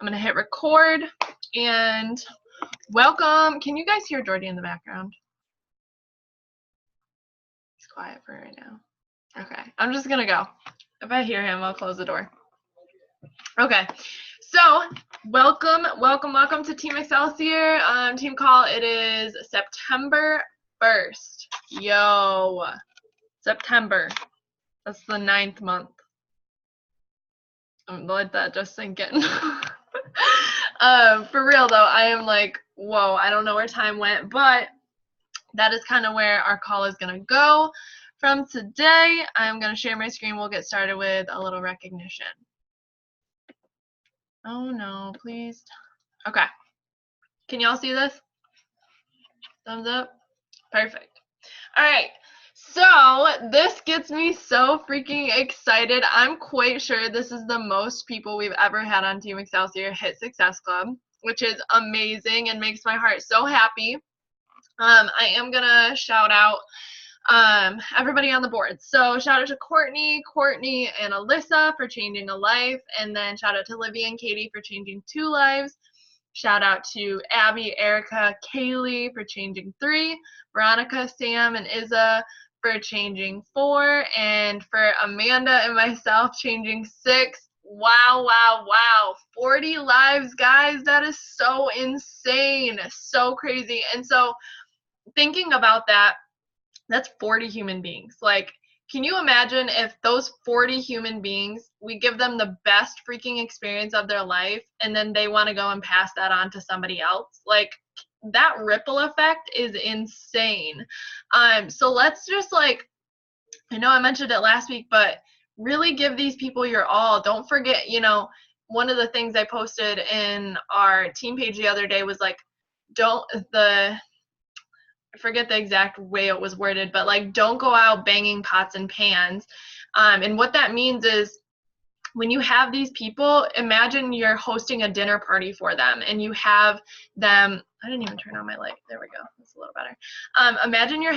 I'm gonna hit record and welcome. Can you guys hear Jordy in the background? He's quiet for right now. Okay, I'm just gonna go. If I hear him, I'll close the door. Okay, so welcome to Team Excelsior team call. It is September 1st. Yo, September. That's the 9th month. Let that just sink in. For real though, I am like, whoa, I don't know where time went, but that is kind of where our call is gonna go from today. I'm gonna share my screen. We'll get started with a little recognition. Oh no, please. Okay. Can y'all see this? Thumbs up? Perfect. All right. So this gets me so freaking excited. I'm quite sure this is the most people we've ever had on Team Excelsior hit Success Club, which is amazing and makes my heart so happy. I am gonna shout out everybody on the board. So shout out to Courtney, and Alyssa for changing a life, and then shout out to Livia and Katie for changing 2 lives. Shout out to Abby, Erica, Kaylee for changing 3, Veronica, Sam, and Izza for changing 4, and for Amanda and myself changing 6. Wow, 40 lives, guys. That is so insane, so crazy. And so thinking about that, that's 40 human beings. Like, can you imagine if those 40 human beings, we give them the best freaking experience of their life, and then they want to go and pass that on to somebody else? Like, that ripple effect is insane. So let's just, like, I know I mentioned it last week, but really give these people your all. Don't forget, you know, one of the things I posted in our team page the other day was like, I forget the exact way it was worded, but like, don't go out banging pots and pans. And what that means is, when you have these people, imagine you're hosting a dinner party for them and you have them, I didn't even turn on my light. There we go. That's a little better. Imagine you're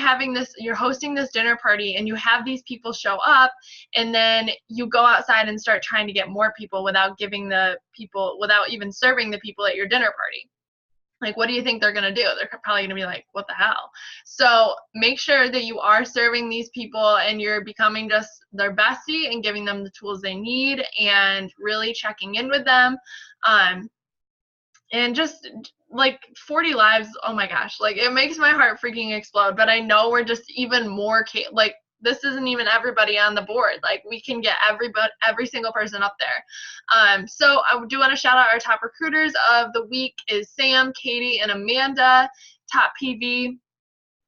hosting this dinner party and you have these people show up, and then you go outside and start trying to get more people without even serving the people at your dinner party. Like, what do you think they're going to do? They're probably going to be like, what the hell? So make sure that you are serving these people and you're becoming just their bestie and giving them the tools they need and really checking in with them. And just like 40 lives, oh my gosh, like, it makes my heart freaking explode. But I know we're just even more, like, this isn't even everybody on the board. Like, we can get every single person up there. So I do want to shout out our top recruiters of the week is Sam, Katie, and Amanda. Top PV,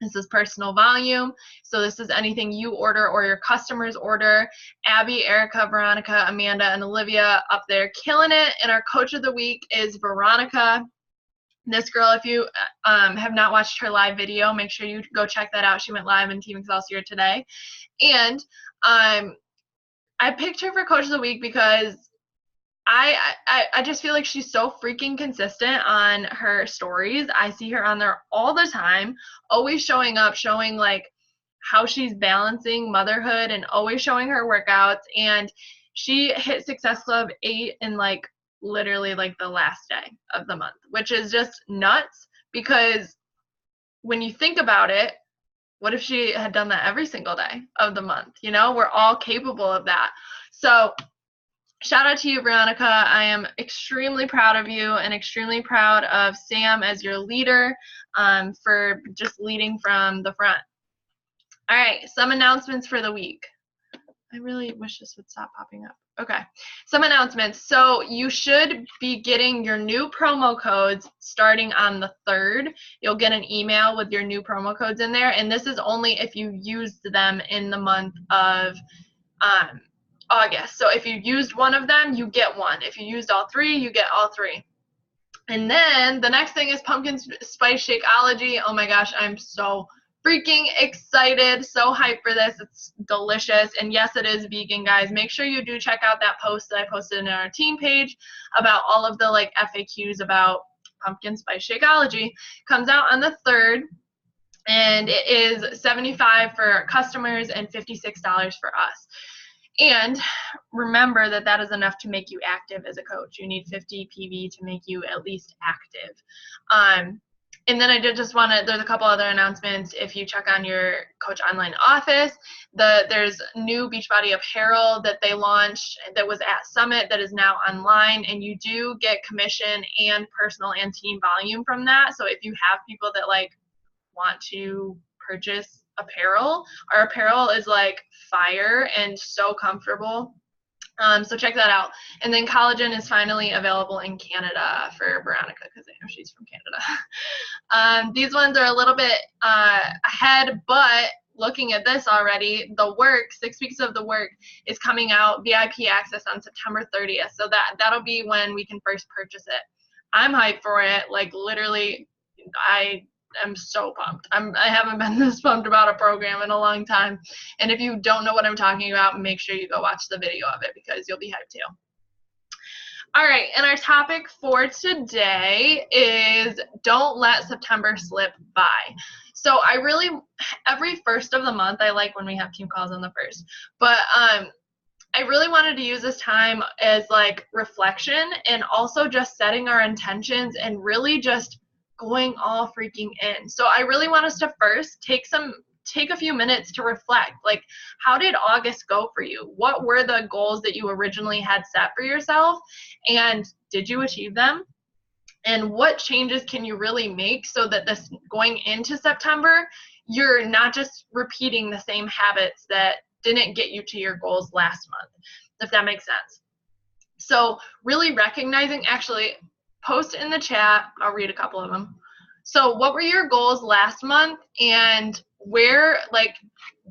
this is personal volume. So this is anything you order or your customers order. Abby, Erica, Veronica, Amanda, and Olivia up there killing it. And our coach of the week is Veronica. This girl, if you have not watched her live video, make sure you go check that out. She went live in Team Excelsior today. And I picked her for Coach of the Week because I just feel like she's so freaking consistent on her stories. I see her on there all the time, always showing up, showing like how she's balancing motherhood and always showing her workouts. And she hit Success Club 8 in like literally like the last day of the month, which is just nuts, because when you think about it, what if she had done that every single day of the month? You know, we're all capable of that. So shout out to you, Veronica. I am extremely proud of you and extremely proud of Sam as your leader, for just leading from the front. All right, some announcements for the week. I really wish this would stop popping up. Okay, some announcements. So you should be getting your new promo codes starting on the 3rd. You'll get an email with your new promo codes in there, and this is only if you used them in the month of August. So if you used one of them, you get one. If you used all 3, you get all 3. And then the next thing is Pumpkin Spice Shakeology. Oh my gosh, I'm so freaking excited, so hyped for this. It's delicious, and yes, it is vegan, guys. Make sure you do check out that post that I posted in our team page about all of the like FAQs about Pumpkin Spice Shakeology. Comes out on the 3rd, and it is $75 for customers and $56 for us. And remember that that is enough to make you active as a coach. You need 50 PV to make you at least active. And then I did just want to, there's a couple other announcements. If you check on your Coach Online office, there's new Beachbody apparel that they launched that was at Summit that is now online, and you do get commission and personal and team volume from that. So if you have people that like want to purchase apparel, our apparel is like fire and so comfortable. So check that out. And then collagen is finally available in Canada for Veronica, because I know she's from Canada. These ones are a little bit ahead, but looking at this already, the work, 6 weeks of the work is coming out, VIP access on September 30th. So that'll be when we can first purchase it. I'm hyped for it. Like literally, I'm so pumped. I haven't been this pumped about a program in a long time. And if you don't know what I'm talking about, make sure you go watch the video of it because you'll be hyped too. All right, and our topic for today is don't let September slip by. So every first of the month, I like when we have team calls on the first, but I really wanted to use this time as like reflection and also just setting our intentions and really just going all freaking in. So I really want us to first take a few minutes to reflect. Like, how did August go for you? What were the goals that you originally had set for yourself? And did you achieve them? And what changes can you really make so that this going into September, you're not just repeating the same habits that didn't get you to your goals last month, if that makes sense. So really recognizing, actually, post in the chat, I'll read a couple of them. So what were your goals last month, and where, like,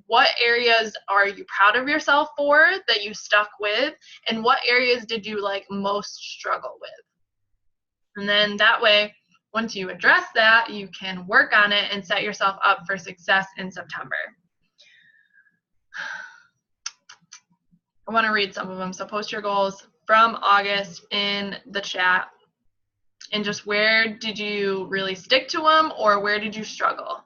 what areas are you proud of yourself for that you stuck with, and what areas did you like most struggle with? And then that way, once you address that, you can work on it and set yourself up for success in September. I want to read some of them. So post your goals from August in the chat. And just where did you really stick to them, or where did you struggle?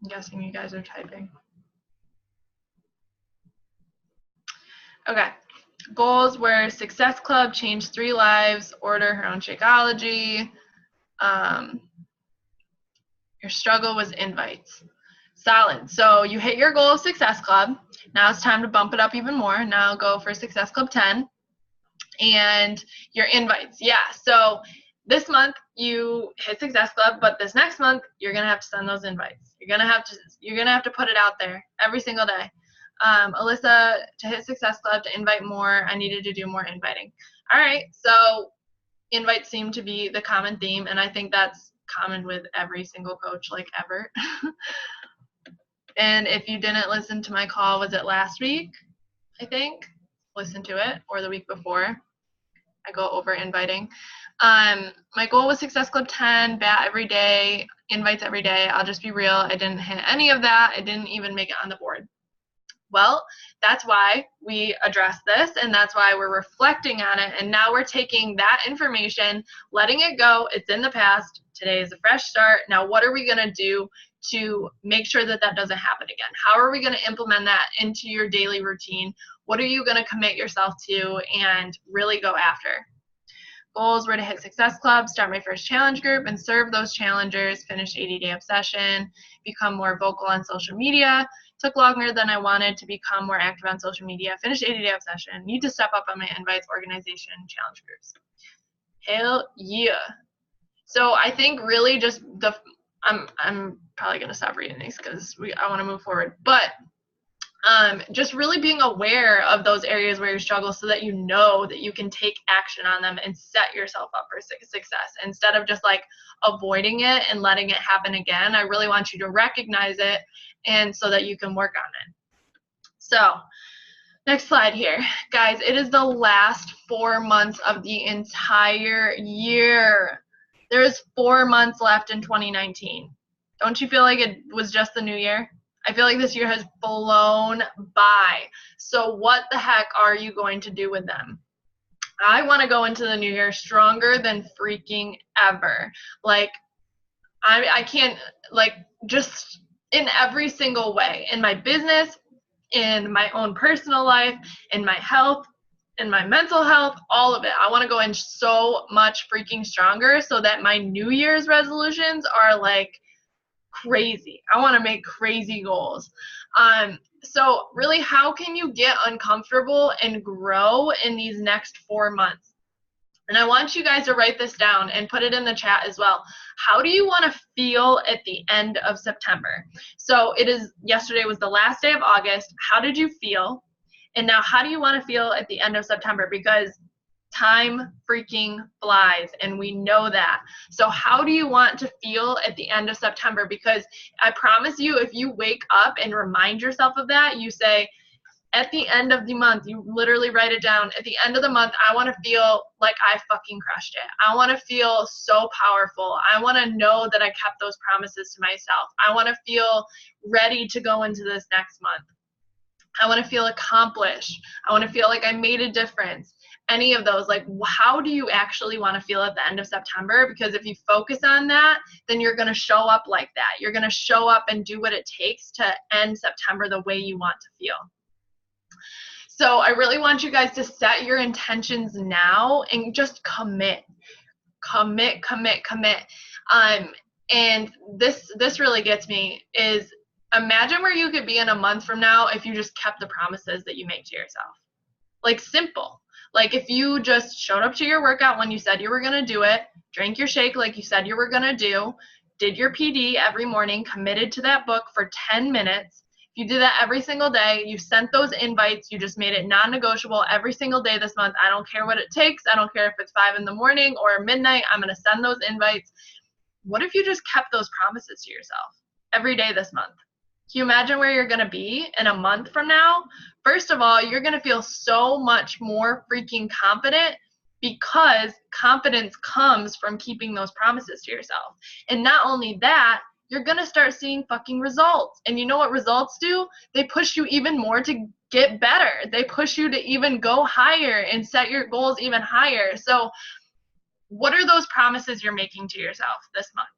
I'm guessing you guys are typing. Okay. Goals were Success Club, change 3 lives, order her own Shakeology. Your struggle was invites. Solid. So you hit your goal of Success Club. Now it's time to bump it up even more. Now go for Success Club 10. And your invites. Yeah. So this month you hit Success Club, but this next month you're gonna have to send those invites. You're gonna have to put it out there every single day. Alyssa, to hit Success Club, to invite more, I needed to do more inviting. All right. So invites seem to be the common theme, and I think that's common with every single coach, like ever. And if you didn't listen to my call, was it last week? I think. Listen to it, or the week before. I go over inviting. My goal was Success Club 10, bat every day, invites every day. I'll just be real. I didn't hit any of that. I didn't even make it on the board. Well, that's why we address this, and that's why we're reflecting on it. And now we're taking that information, letting it go. It's in the past. Today is a fresh start. Now, what are we going to do to make sure that that doesn't happen again? How are we going to implement that into your daily routine? What are you going to commit yourself to and really go after? Goals were to hit Success Club, start my first challenge group, and serve those challengers, finish 80-day obsession, become more vocal on social media. Took longer than I wanted to become more active on social media, finish 80-day obsession, need to step up on my invites, organization, challenge groups. Hell yeah. So I think really just I'm probably going to stop reading these because I want to move forward. But just really being aware of those areas where you struggle so that you know that you can take action on them and set yourself up for success instead of just like avoiding it and letting it happen again. I really want you to recognize it and so that you can work on it. So next slide here. Guys, it is the last 4 months of the entire year. There's 4 months left in 2019. Don't you feel like it was just the new year? I feel like this year has blown by. So what the heck are you going to do with them? I want to go into the new year stronger than freaking ever. Like, I can't, like, just in every single way, in my business, in my own personal life, in my health, in my mental health, all of it. I want to go in so much freaking stronger so that my New Year's resolutions are like crazy. I want to make crazy goals. So really, how can you get uncomfortable and grow in these next 4 months? And I want you guys to write this down and put it in the chat as well. How do you want to feel at the end of September? So yesterday was the last day of August. How did you feel? And now how do you want to feel at the end of September? Because time freaking flies, and we know that. So how do you want to feel at the end of September? Because I promise you, if you wake up and remind yourself of that, you say, at the end of the month, you literally write it down. At the end of the month, I want to feel like I fucking crushed it. I want to feel so powerful. I want to know that I kept those promises to myself. I want to feel ready to go into this next month. I want to feel accomplished. I want to feel like I made a difference. Any of those, like, how do you actually want to feel at the end of September? Because if you focus on that, then you're going to show up like that. You're going to show up and do what it takes to end September the way you want to feel. So I really want you guys to set your intentions now and just commit. And this really gets me is, imagine where you could be in a month from now if you just kept the promises that you make to yourself. Like, simple. Like, if you just showed up to your workout when you said you were going to do it, drank your shake like you said you were going to do, did your PD every morning, committed to that book for 10 minutes. If you did that every single day, you sent those invites, you just made it non-negotiable every single day this month. I don't care what it takes. I don't care if it's 5 in the morning or midnight. I'm going to send those invites. What if you just kept those promises to yourself every day this month? Can you imagine where you're going to be in a month from now? First of all, you're going to feel so much more freaking confident, because confidence comes from keeping those promises to yourself. And not only that, you're going to start seeing fucking results. And you know what results do? They push you even more to get better. They push you to even go higher and set your goals even higher. So what are those promises you're making to yourself this month?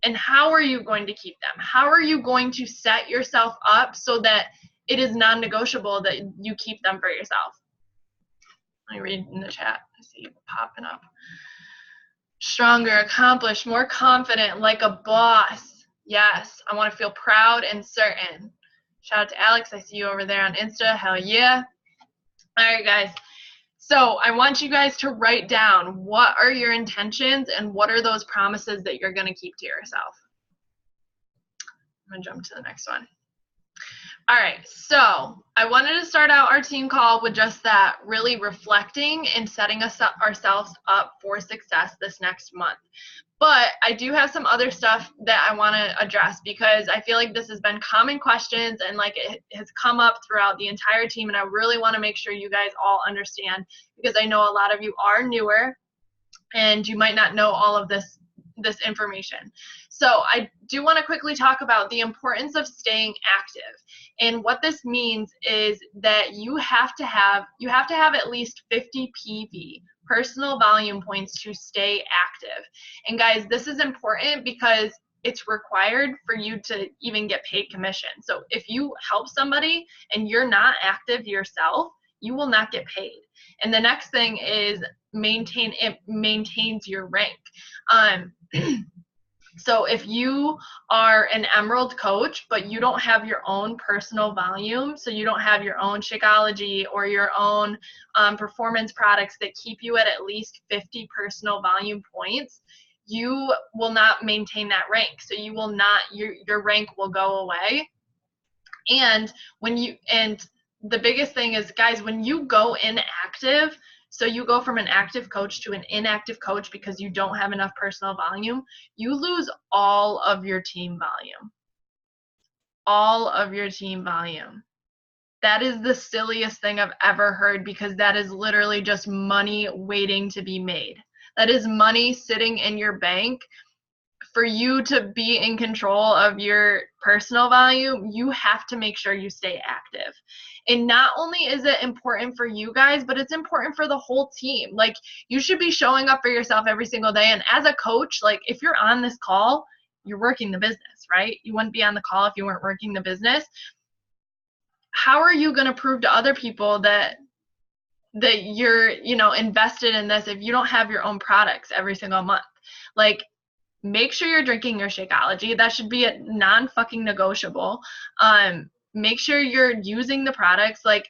And how are you going to keep them? How are you going to set yourself up so that it is non-negotiable that you keep them for yourself? Let me read in the chat. I see you popping up. Stronger, accomplished, more confident, like a boss. Yes, I want to feel proud and certain. Shout out to Alex. I see you over there on Insta. Hell yeah. All right, guys. So I want you guys to write down, what are your intentions and what are those promises that you're going to keep to yourself. I'm going to jump to the next one. All right, so I wanted to start out our team call with just that, really reflecting and setting ourselves up for success this next month. But I do have some other stuff that I want to address, because I feel like this has been common questions and like it has come up throughout the entire team, and I really want to make sure you guys all understand, because I know a lot of you are newer and you might not know all of this information. So I do want to quickly talk about the importance of staying active. And what this means is that you have to have at least 50 PV, personal volume points, to stay active. And guys, this is important because it's required for you to even get paid commission. So if you help somebody and you're not active yourself, you will not get paid. And the next thing is maintains your rank. So if you are an Emerald coach, but you don't have your own personal volume, so you don't have your own Shakeology or your own performance products that keep you at least 50 personal volume points, you will not maintain that rank. So you will not, your rank will go away. And the biggest thing is, guys, when you go inactive, so you go from an active coach to an inactive coach because you don't have enough personal volume, you lose all of your team volume. All of your team volume. That is the silliest thing I've ever heard, because that is literally just money waiting to be made. That is money sitting in your bank. For you to be in control of your personal volume, you have to make sure you stay active. And not only is it important for you guys, but it's important for the whole team. Like, you should be showing up for yourself every single day. And as a coach, like, if you're on this call, you're working the business, right? You wouldn't be on the call if you weren't working the business. How are you going to prove to other people that you're, invested in this if you don't have your own products every single month? Like, make sure you're drinking your Shakeology. That should be a non-fucking negotiable. Make sure you're using the products. And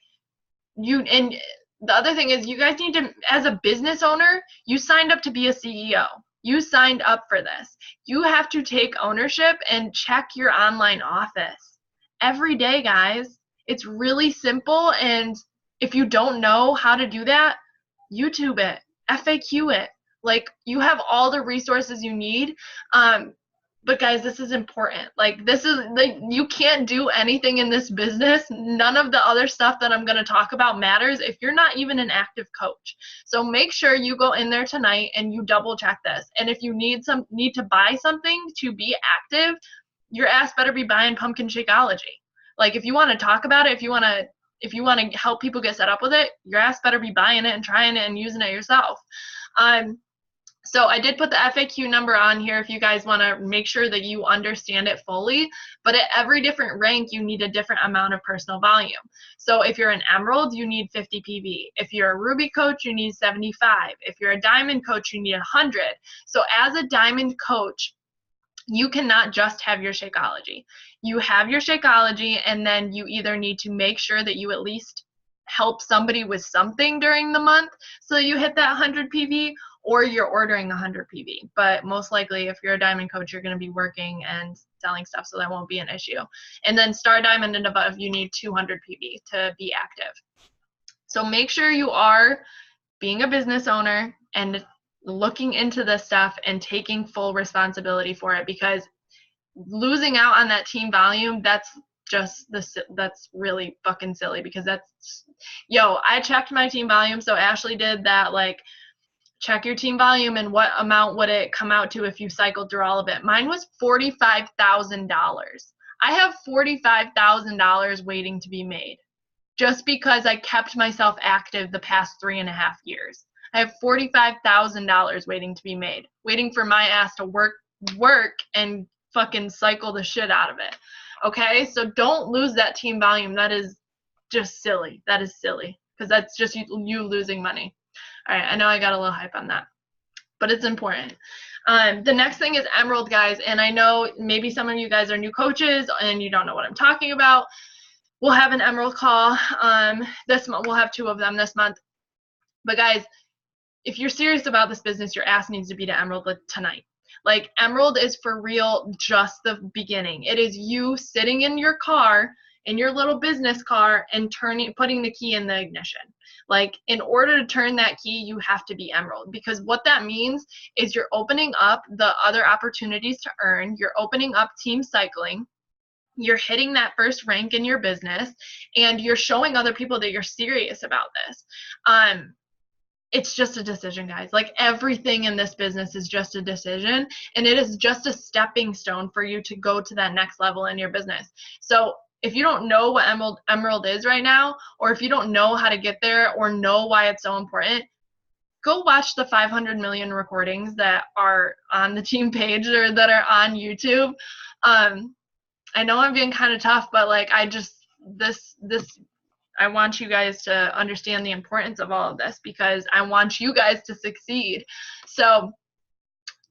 the other thing is, you guys need to, as a business owner, you signed up to be a CEO. You signed up for this. You have to take ownership and check your online office every day, guys. It's really simple, and if you don't know how to do that, YouTube it, FAQ it. Like, you have all the resources you need. But guys, this is important. You can't do anything in this business. None of the other stuff that I'm going to talk about matters if you're not even an active coach. So make sure you go in there tonight and you double check this. And if you need to buy something to be active, your ass better be buying Pumpkin Shakeology. Like, if you want to talk about it, if you want to help people get set up with it, your ass better be buying it and trying it and using it yourself. So I did put the FAQ number on here if you guys want to make sure that you understand it fully. But at every different rank, you need a different amount of personal volume. So if you're an Emerald, you need 50 PV. If you're a Ruby coach, you need 75. If you're a Diamond coach, you need 100. So as a Diamond coach, you cannot just have your Shakeology. You have your Shakeology, and then you either need to make sure that you at least help somebody with something during the month so you hit that 100 PV, or you're ordering 100 PV. But most likely, if you're a Diamond coach, you're going to be working and selling stuff, so that won't be an issue. And then Star Diamond and above, you need 200 PV to be active. So make sure you are being a business owner and looking into this stuff and taking full responsibility for it, because losing out on that team volume, that's really fucking silly. Because I checked my team volume. So Ashley did that, like, check your team volume and what amount would it come out to if you cycled through all of it. Mine was $45,000. I have $45,000 waiting to be made just because I kept myself active the past 3.5 years. I have $45,000 waiting to be made, waiting for my ass to work and fucking cycle the shit out of it. Okay? So don't lose that team volume. That is just silly. That is silly, because that's just you losing money. All right, I know I got a little hype on that, but it's important. The next thing is Emerald, guys, and I know maybe some of you guys are new coaches and you don't know what I'm talking about. We'll have an Emerald call this month. We'll have 2 of them this month. But guys, if you're serious about this business, your ass needs to be to Emerald tonight. Like, Emerald is for real just the beginning. It is you sitting in your car, in your little business car, and putting the key in the ignition. Like, in order to turn that key, you have to be Emerald, because what that means is you're opening up the other opportunities to earn. You're opening up team cycling. You're hitting that first rank in your business, and you're showing other people that you're serious about this. It's just a decision, guys. Like, everything in this business is just a decision, and it is just a stepping stone for you to go to that next level in your business. So if you don't know what Emerald is right now, or if you don't know how to get there or know why it's so important, go watch the 500 million recordings that are on the team page or that are on YouTube. I know I'm being kind of tough, but like, I want you guys to understand the importance of all of this, because I want you guys to succeed. So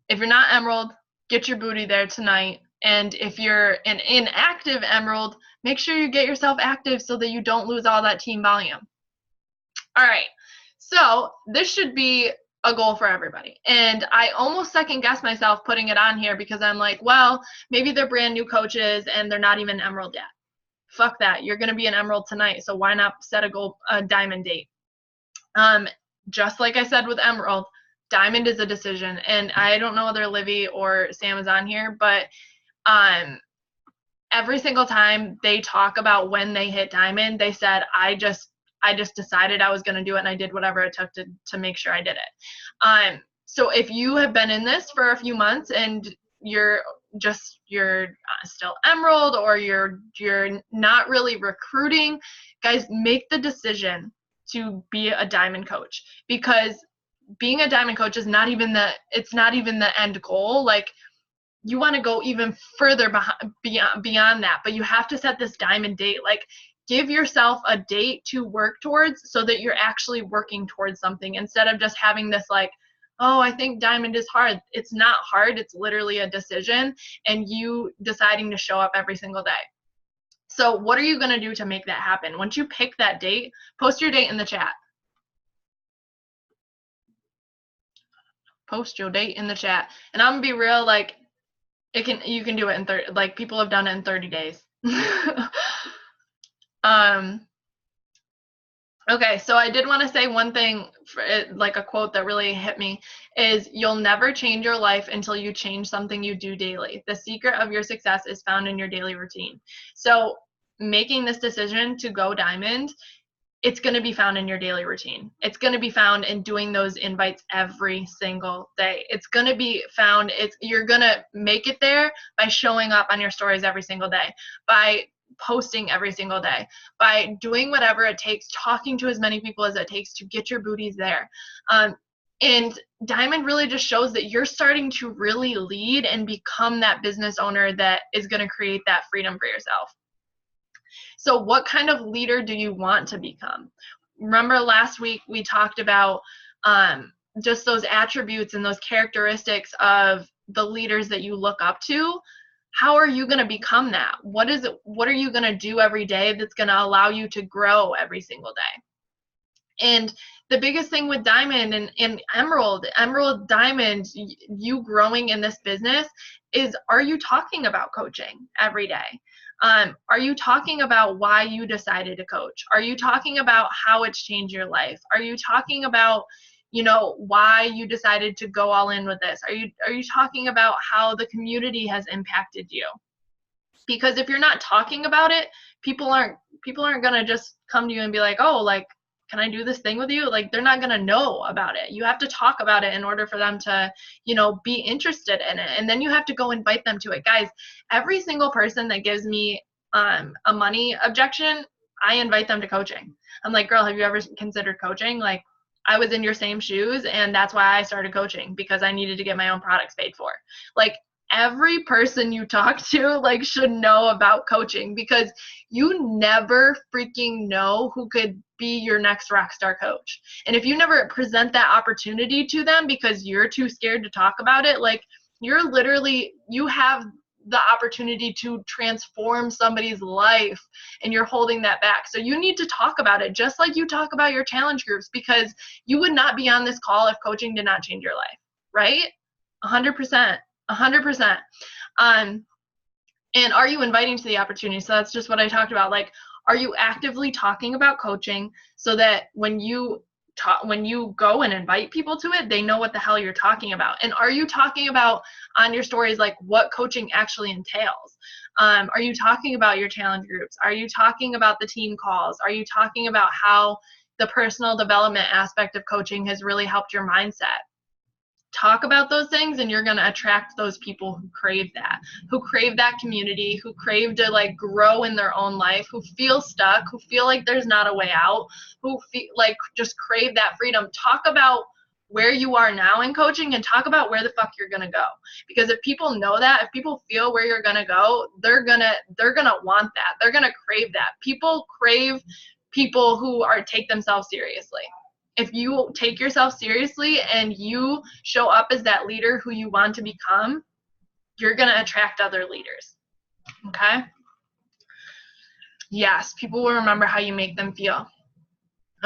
if you're not Emerald, get your booty there tonight. And if you're an inactive Emerald, make sure you get yourself active so that you don't lose all that team volume. All right. So this should be a goal for everybody. And I almost second guessed myself putting it on here, because I'm like, well, maybe they're brand new coaches and they're not even Emerald yet. Fuck that. You're going to be an Emerald tonight. So why not set a Diamond date? Just like I said with Emerald, Diamond is a decision. And I don't know whether Livy or Sam is on here, but every single time they talk about when they hit Diamond, they said, I just decided I was going to do it, and I did whatever it took to make sure I did it. So if you have been in this for a few months and you're still Emerald, or you're not really recruiting, guys, make the decision to be a Diamond coach, because being a Diamond coach is not even the end goal. Like, you want to go even further beyond that, but you have to set this diamond date. Like, give yourself a date to work towards so that you're actually working towards something instead of just having this like, oh, I think diamond is hard. It's not hard. It's literally a decision and you deciding to show up every single day. So what are you going to do to make that happen? Once you pick that date, post your date in the chat. Post your date in the chat. And I'm going to be real, like, you can do it in 30, like people have done it in 30 days. Okay, so I did want to say one thing, like a quote that really hit me, is you'll never change your life until you change something you do daily. The secret of your success is found in your daily routine. So making this decision to go diamond, it's going to be found in your daily routine. It's going to be found in doing those invites every single day. It's going to be found, you're going to make it there by showing up on your stories every single day, by posting every single day, by doing whatever it takes, talking to as many people as it takes to get your booties there. And diamond really just shows that you're starting to really lead and become that business owner that is going to create that freedom for yourself. So what kind of leader do you want to become? Remember last week we talked about just those attributes and those characteristics of the leaders that you look up to. How are you going to become that? What are you going to do every day that's going to allow you to grow every single day? And the biggest thing with diamond and emerald, diamond, you growing in this business is, are you talking about coaching every day? Are you talking about why you decided to coach? Are you talking about how it's changed your life? Are you talking about, why you decided to go all in with this? Are you talking about how the community has impacted you? Because if you're not talking about it, people aren't going to just come to you and be like, oh, like, can I do this thing with you? Like, they're not going to know about it. You have to talk about it in order for them to, be interested in it. And then you have to go invite them to it. Guys, every single person that gives me a money objection, I invite them to coaching. I'm like, girl, have you ever considered coaching? Like, I was in your same shoes, and that's why I started coaching, because I needed to get my own products paid for. Like, every person you talk to, like, should know about coaching, because you never freaking know who could be your next rock star coach. And if you never present that opportunity to them because you're too scared to talk about it, like, you have the opportunity to transform somebody's life, and you're holding that back. So you need to talk about it, just like you talk about your challenge groups, because you would not be on this call if coaching did not change your life, right? 100%. 100%. And are you inviting to the opportunity? So that's just what I talked about. Like, are you actively talking about coaching so that when you go and invite people to it, they know what the hell you're talking about? And are you talking about on your stories, like, what coaching actually entails? Are you talking about your challenge groups? Are you talking about the team calls? Are you talking about how the personal development aspect of coaching has really helped your mindset? Talk about those things, and you're going to attract those people who crave that community, who crave to, like, grow in their own life, who feel stuck, who feel like there's not a way out, who feel like just crave that freedom. Talk about where you are now in coaching, and talk about where the fuck you're going to go. Because if people know that, if people feel where you're going to go, they're going to want that. They're going to crave that. People crave people who take themselves seriously. If you take yourself seriously and you show up as that leader who you want to become, you're going to attract other leaders. Okay? Yes, people will remember how you make them feel.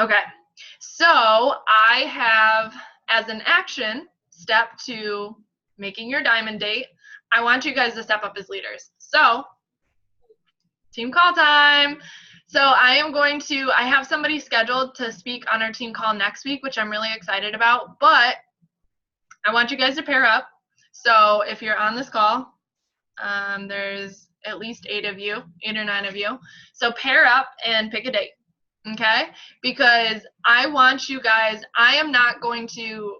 Okay. So I have, as an action step to making your diamond date, I want you guys to step up as leaders. So, team call time. So I have somebody scheduled to speak on our team call next week, which I'm really excited about, but I want you guys to pair up. So if you're on this call, there's at least 8 or 9 of you. So pair up and pick a date, okay? Because I want you guys, I am not going to,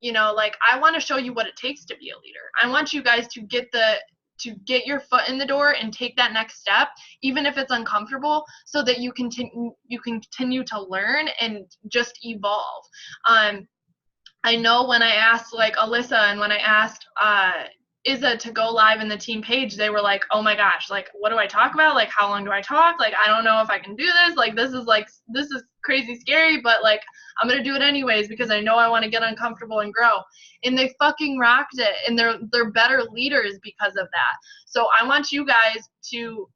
I want to show you what it takes to be a leader. I want you guys to get your foot in the door and take that next step, even if it's uncomfortable, so that you continue to learn and just evolve. I know when I asked, like, Alyssa, and when I asked to go live in the team page, they were like, oh my gosh, like, what do I talk about? Like, how long do I talk? Like, I don't know if I can do this. Like, this is crazy scary, but like, I'm going to do it anyways because I know I want to get uncomfortable and grow. And they fucking rocked it. And they're better leaders because of that. So I want you guys to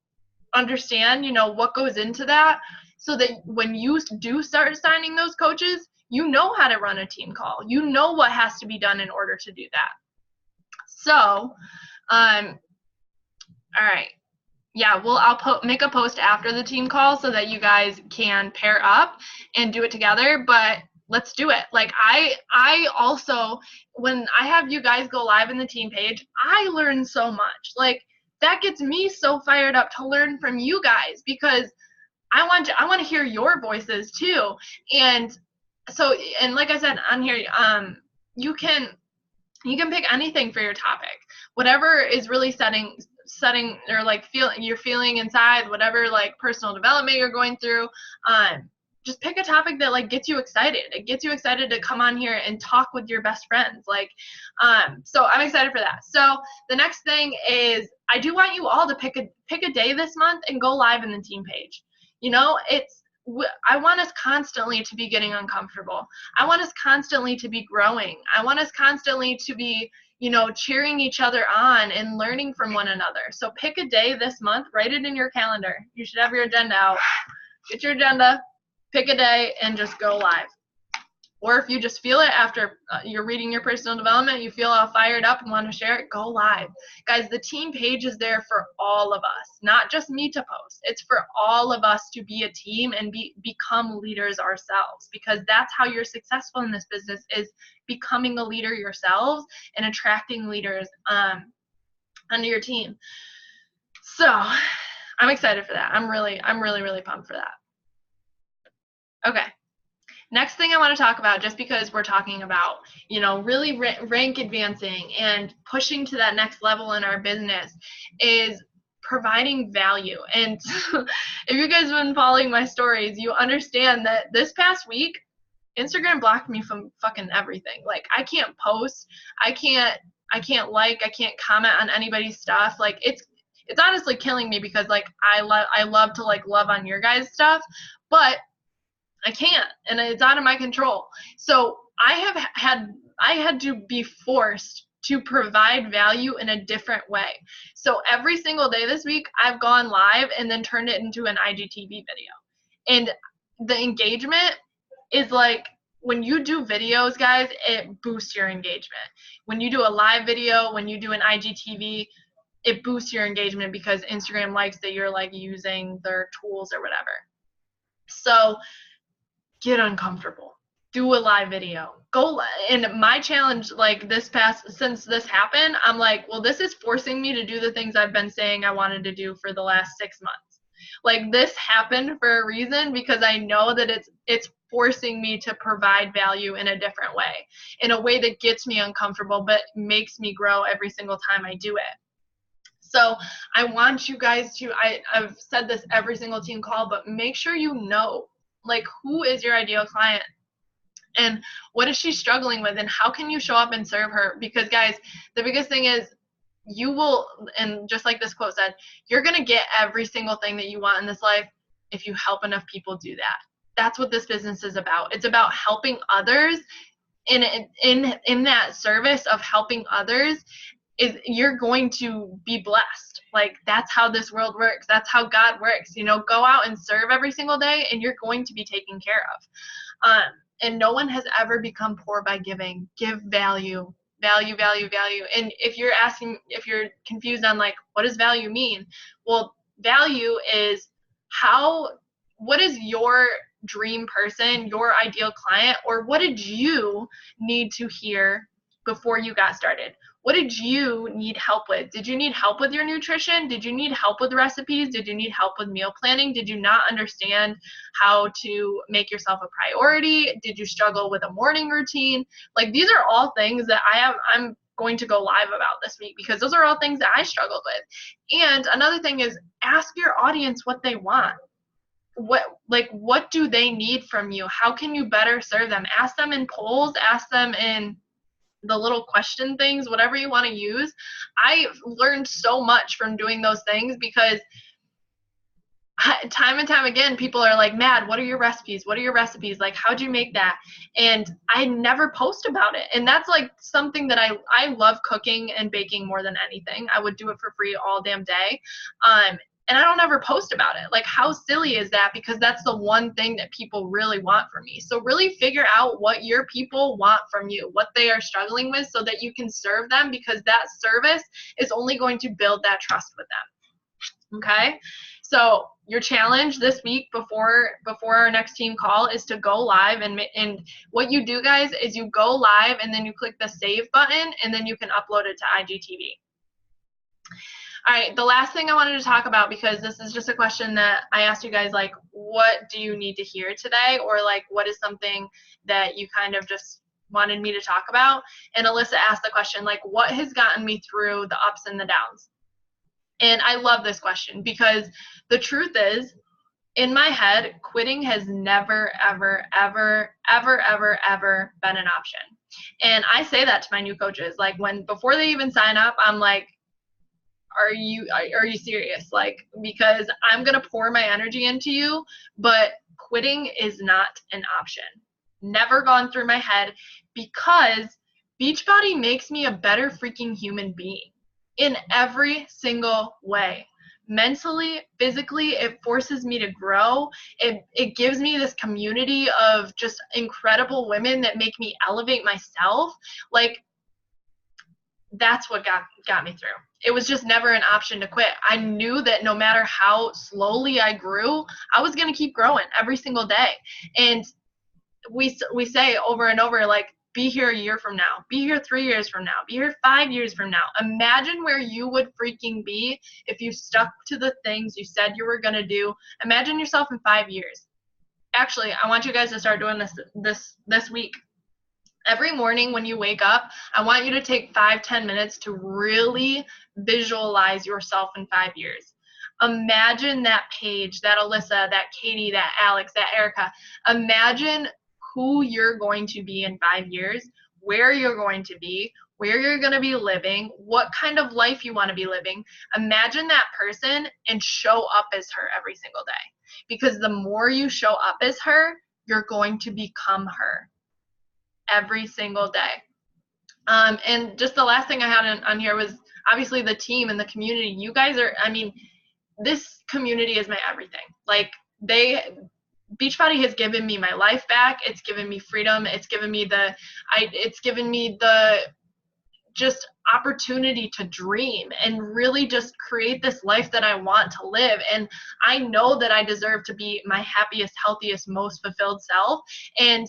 understand, what goes into that, so that when you do start signing those coaches, you know how to run a team call. You know what has to be done in order to do that. So, all right. Yeah, well, I'll make a post after the team call so that you guys can pair up and do it together, but let's do it. Like, I also, when I have you guys go live in the team page, I learn so much. Like, that gets me so fired up to learn from you guys, because I want to hear your voices too. And so, and like I said on here, you can pick anything for your topic, whatever is really setting or like you're feeling inside, whatever like personal development you're going through. Just pick a topic that like gets you excited. It gets you excited to come on here and talk with your best friends. Like, so I'm excited for that. So the next thing is, I do want you all to pick a day this month and go live in the team page. I want us constantly to be getting uncomfortable. I want us constantly to be growing. I want us constantly to be, cheering each other on and learning from one another. So pick a day this month, write it in your calendar. You should have your agenda out. Get your agenda, pick a day, and just go live. Or if you just feel it after you're reading your personal development, you feel all fired up and want to share it, go live. Guys, the team page is there for all of us, not just me to post. It's for all of us to be a team and become leaders ourselves, because that's how you're successful in this business, is becoming a leader yourselves and attracting leaders under your team. So I'm excited for that. I'm really, really pumped for that. Okay. Next thing I want to talk about, just because we're talking about, really rank advancing and pushing to that next level in our business, is providing value. And if you guys have been following my stories, you understand that this past week, Instagram blocked me from fucking everything. Like, I can't post, I can't like, I can't comment on anybody's stuff. Like, it's honestly killing me, because like I love to like love on your guys' stuff, but I can't, and it's out of my control. So I had to be forced to provide value in a different way. So every single day this week, I've gone live and then turned it into an IGTV video. And the engagement is like, when you do videos, guys, it boosts your engagement. When you do a live video, when you do an IGTV, it boosts your engagement, because Instagram likes that you're like using their tools or whatever. So get uncomfortable, do a live video, go. And my challenge, like since this happened, I'm like, well, this is forcing me to do the things I've been saying I wanted to do for the last 6 months. Like, this happened for a reason, because I know that it's forcing me to provide value in a different way, in a way that gets me uncomfortable but makes me grow every single time I do it. So I want you guys to, I've said this every single team call, but make sure you know, like, who is your ideal client and what is she struggling with, and how can you show up and serve her? Because guys, the biggest thing is, you will, and just like this quote said, you're going to get every single thing that you want in this life if you help enough people do that. That's what this business is about. It's about helping others. In that service of helping others, is you're going to be blessed. Like, that's how this world works. That's how God works. Go out and serve every single day, and you're going to be taken care of. And no one has ever become poor by giving. Give value. Value. And if you're confused on like, what does value mean? Well, value is what is your dream person, your ideal client, or what did you need to hear before you got started? What did you need help with? Did you need help with your nutrition? Did you need help with recipes? Did you need help with meal planning? Did you not understand how to make yourself a priority? Did you struggle with a morning routine? Like, these are all things that I'm going to go live about this week, because those are all things that I struggled with. And another thing is, ask your audience what they want. What do they need from you? How can you better serve them? Ask them in polls, ask them in the little question things, whatever you want to use. I learned so much from doing those things because time and time again, people are like, Mad, what are your recipes? What are your recipes? Like, how'd you make that? And I never post about it. And that's like something that I love cooking and baking more than anything. I would do it for free all damn day. And I don't ever post about it. Like, how silly is that? Because that's the one thing that people really want from me. So really figure out what your people want from you, what they are struggling with, so that you can serve them, because that service is only going to build that trust with them. Okay? So your challenge this week before our next team call is to go live, and what you do, guys, is you go live and then you click the save button and then you can upload it to IGTV. All right, the last thing I wanted to talk about, because this is just a question that I asked you guys, like, what do you need to hear today? Or like, what is something that you kind of just wanted me to talk about? And Alyssa asked the question, like, what has gotten me through the ups and the downs? And I love this question, because the truth is, in my head, quitting has never, ever, ever, ever, ever, ever been an option. And I say that to my new coaches, like, before they even sign up, I'm like, are you serious? Like, because I'm going to pour my energy into you, but quitting is not an option. Never gone through my head, because Beachbody makes me a better freaking human being in every single way. Mentally, physically, it forces me to grow. It gives me this community of just incredible women that make me elevate myself. Like, that's what got me through. It was just never an option to quit. I knew that no matter how slowly I grew, I was going to keep growing every single day. And we say over and over, like, be here a year from now, be here 3 years from now, be here 5 years from now. Imagine where you would freaking be if you stuck to the things you said you were going to do. Imagine yourself in 5 years. Actually, I want you guys to start doing this week. Every morning when you wake up, I want you to take 5-10 minutes to really visualize yourself in 5 years. Imagine that Paige, that Alyssa, that Katie, that Alex, that Erica. Imagine who you're going to be in 5 years, where you're going to be, where you're going to be living, what kind of life you want to be living. Imagine that person and show up as her every single day. Because the more you show up as her, you're going to become her every single day. And just the last thing I had on here was obviously the team and the community. You guys are, I mean, this community is my everything. Like, Beachbody has given me my life back. It's given me freedom. It's given me the just opportunity to dream and really just create this life that I want to live. And I know that I deserve to be my happiest, healthiest, most fulfilled self. And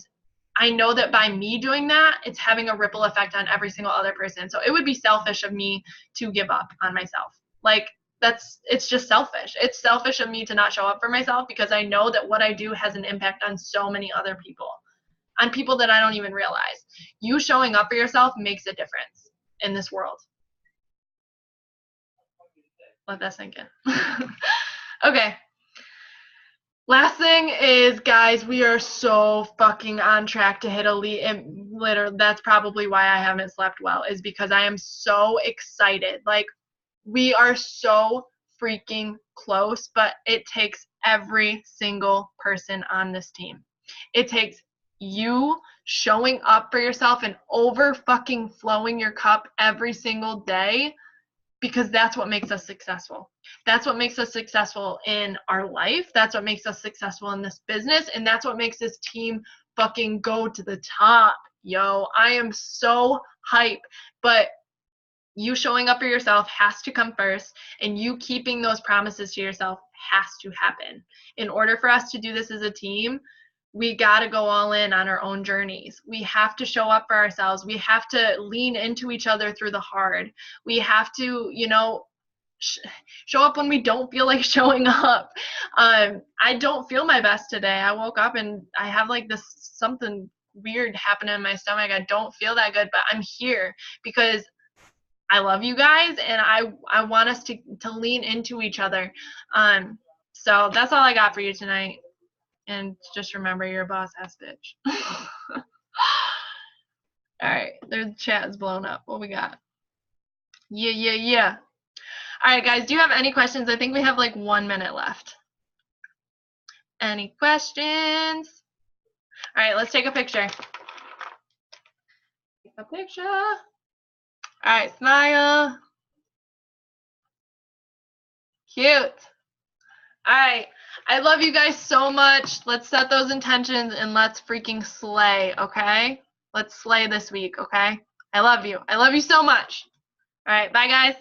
I know that by me doing that, it's having a ripple effect on every single other person. So it would be selfish of me to give up on myself. Like, it's just selfish. It's selfish of me to not show up for myself, because I know that what I do has an impact on so many other people, on people that I don't even realize. You showing up for yourself makes a difference in this world. Let that sink in. Okay. Last thing is, guys, we are so fucking on track to hit elite, and literally that's probably why I haven't slept well, is because I am so excited. Like, we are so freaking close, but it takes every single person on this team. It takes you showing up for yourself and over fucking flowing your cup every single day, because that's what makes us successful. That's what makes us successful in our life. That's what makes us successful in this business. And that's what makes this team fucking go to the top. Yo, I am so hype. But you showing up for yourself has to come first, and you keeping those promises to yourself has to happen. In order for us to do this as a team, we got to go all in on our own journeys. We have to show up for ourselves. We have to lean into each other through the hard. We have to, show up when we don't feel like showing up. I don't feel my best today. I woke up and I have like this something weird happening in my stomach. I don't feel that good, but I'm here because I love you guys, and I want us to lean into each other. So that's all I got for you tonight. And just remember, you're a boss ass bitch. All All right, their chat is blown up. What we got? Yeah. All right, guys, do you have any questions? I think we have like 1 minute left. Any questions? All right, let's take a picture. Take a picture. All right, smile. Cute. All right. I love you guys so much. Let's set those intentions and let's freaking slay, okay? Let's slay this week, okay? I love you. I love you so much. All right, bye, guys.